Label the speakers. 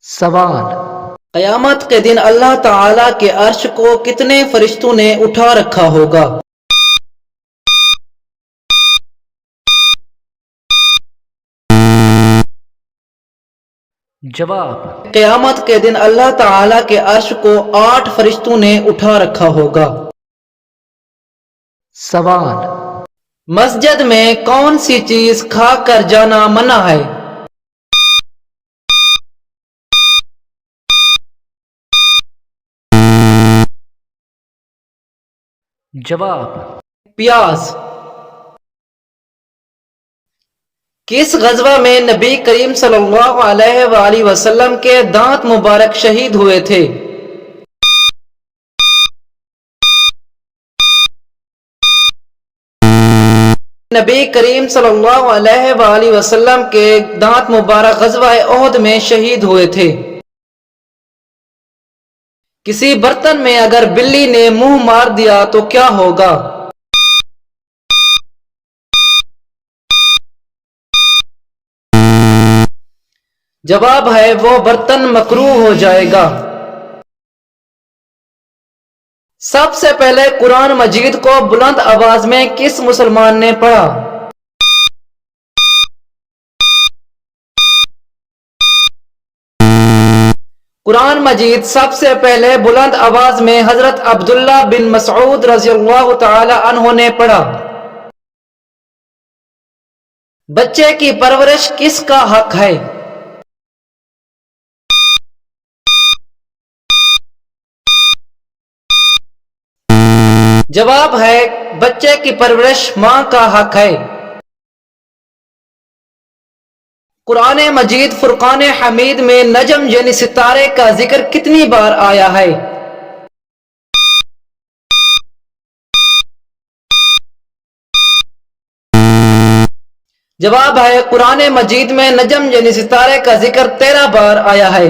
Speaker 1: سوال: قیامت کے دن اللہ تعالی کے عرش کو کتنے فرشتوں نے اٹھا رکھا ہوگا؟ جواب: قیامت کے دن اللہ تعالی کے عرش کو 8 فرشتوں نے اٹھا رکھا ہوگا۔ سوال: مسجد میں کون سی چیز کھا کر جانا منع ہے؟ جواب: پیاز۔ کس غزوہ میں نبی کریم صلی اللہ علیہ وآلہ وسلم کے دانت مبارک شہید ہوئے تھے؟ نبی کریم صلی اللہ علیہ وآلہ وسلم کے دانت مبارک غزوہ احد میں شہید ہوئے تھے۔ کسی برتن میں اگر بلی نے منہ مار دیا تو کیا ہوگا؟ جواب ہے وہ برتن مکروہ ہو جائے گا۔ سب سے پہلے قرآن مجید کو بلند آواز میں کس مسلمان نے پڑھا؟ قرآن مجید سب سے پہلے بلند آواز میں حضرت عبداللہ بن مسعود رضی اللہ تعالی عنہ نے پڑھا۔ بچے کی پرورش کس کا حق ہے؟ جواب ہے بچے کی پرورش ماں کا حق ہے۔ قرآن مجید فرقان حمید میں نجم یعنی ستارے کا ذکر کتنی بار آیا ہے؟ جواب ہے قرآن مجید میں نجم یعنی ستارے کا ذکر 13 بار آیا ہے۔